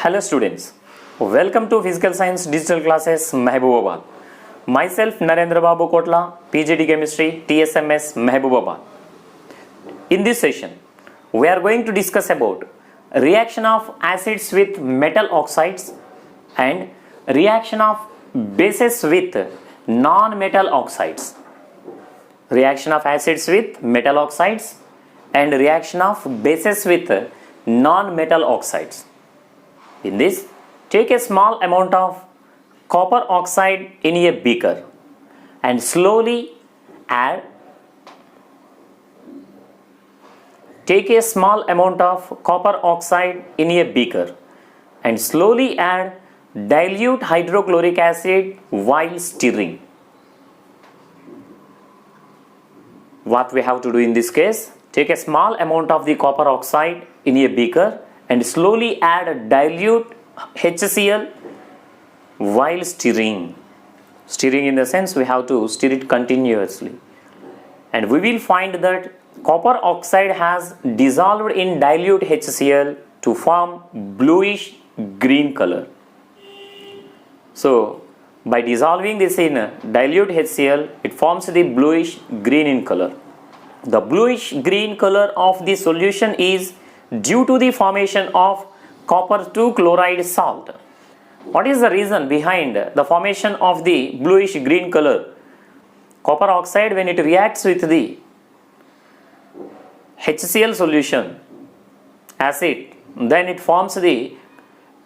Hello students, welcome to Physical Science Digital Classes Mahabubabad. Myself Narendra Babu PGD Chemistry, TSMS Mahabubabad. In this session, we are going to discuss about reaction of acids with metal oxides and reaction of bases with non-metal oxides. Reaction of acids with metal oxides and reaction of bases with non-metal oxides. In this, take a small amount of copper oxide in a beaker and slowly add dilute hydrochloric acid while stirring. What we have to do in this case, take a small amount of the copper oxide in a beaker and slowly add dilute HCl while stirring. Stirring in the sense we have to stir it continuously. And we will find that copper oxide has dissolved in dilute HCl to form bluish green color. So, by dissolving this in dilute HCl, it forms the bluish green in color. The bluish green color of the solution is due to the formation of copper 2 chloride salt. What is the reason behind the formation of the bluish green color? Copper oxide, when it reacts with the HCl solution acid, then it forms the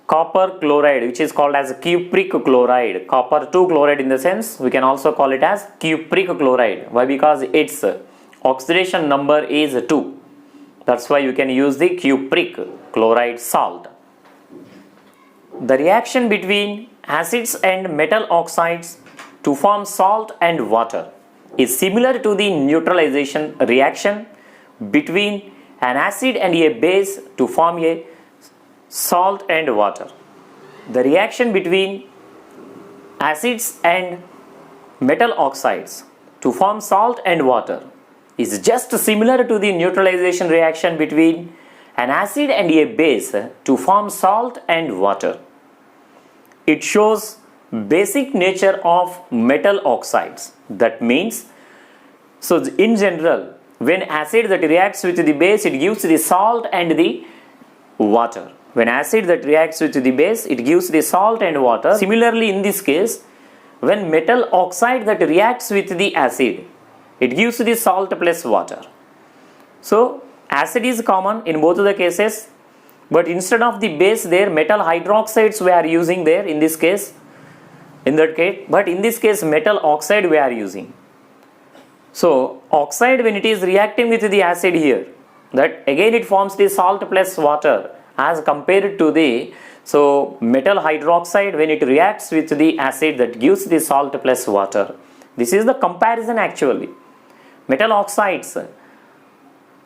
copper chloride, which is called as cupric chloride. Copper 2 chloride, in the sense we can also call it as cupric chloride. Why? Because its oxidation number is 2. That's why you can use the cupric chloride salt. The reaction between acids and metal oxides to form salt and water is similar to the neutralization reaction between an acid and a base to form a salt and water. The reaction between acids and metal oxides to form salt and water is just similar to the neutralization reaction between an acid and a base to form salt and water. It shows basic nature of metal oxides. That means, so in general, when acid that reacts with the base, it gives the salt and the water. When acid that reacts with the base, it gives the salt and water. Similarly, in this case, when metal oxide that reacts with the acid, it gives the salt plus water. So, acid is common in both of the cases, but instead of the base there, metal hydroxides we are using there in this case, but in this case metal oxide we are using. So, oxide, when it is reacting with the acid here, that again it forms the salt plus water as compared to the metal hydroxide, when it reacts with the acid, that gives the salt plus water. This is the comparison actually. Metal oxides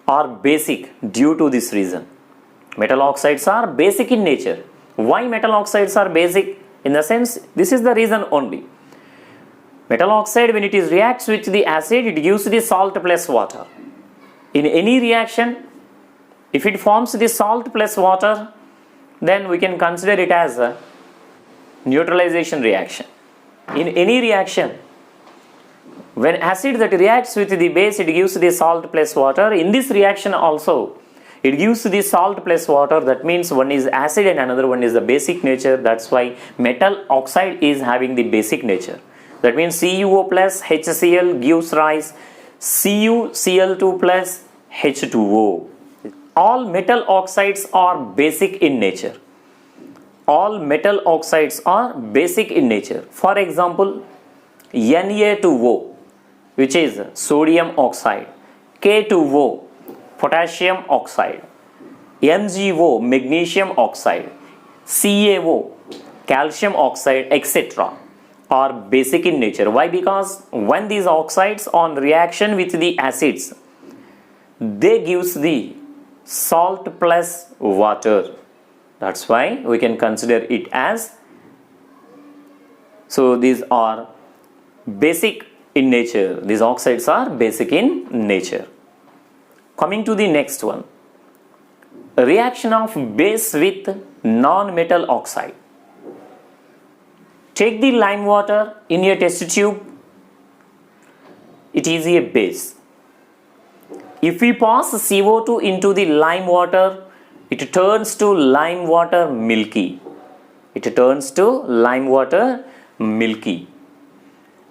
are basic due to this reason. Metal oxides are basic in nature. Why metal oxides are basic? In the sense, this is the reason only. Metal oxide, when it is reacts with the acid, it gives the salt plus water. In any reaction, if it forms the salt plus water, then we can consider it as a neutralization reaction. In any reaction, when acid that reacts with the base, it gives the salt plus water. In this reaction also, it gives the salt plus water. That means one is acid and another one is the basic nature. That's why metal oxide is having the basic nature. That means CuO plus HCl gives rise CuCl2 plus H2O. All metal oxides are basic in nature. All metal oxides are basic in nature. For example, Na2O, which is sodium oxide, K2O, potassium oxide, MgO, magnesium oxide, CaO, calcium oxide, etc. are basic in nature. Why? Because when these oxides on reaction with the acids, they gives the salt plus water. That's why we can consider it as, so these are basic in nature. These oxides are basic in nature. Coming to the next one, reaction of base with non-metal oxide. Take the lime water in a test tube. It is a base. If we pass CO2 into the lime water, it turns to lime water milky. It turns to lime water milky.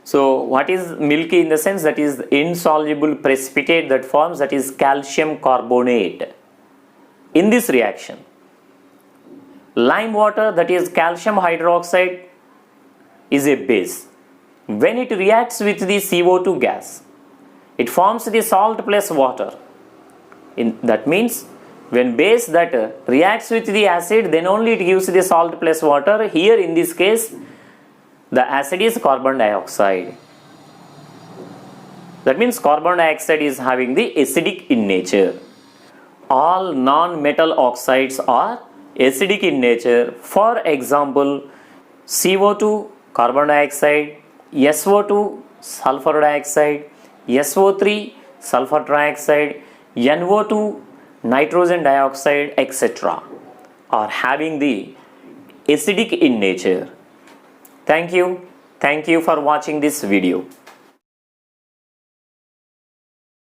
So what is milky in the sense? That is insoluble precipitate that forms, that is calcium carbonate. In this reaction, lime water, that is calcium hydroxide, is a base. When it reacts with the CO2 gas, it forms the salt plus water. That means when base that reacts with the acid, then only it gives the salt plus water. Here in this case, the acid is carbon dioxide. That means carbon dioxide is having the acidic in nature. All non-metal oxides are acidic in nature. For example, CO2 carbon dioxide, SO2 sulfur dioxide, SO3 sulfur trioxide, NO2 nitrogen dioxide, etc. are having the acidic in nature. Thank you for watching this video.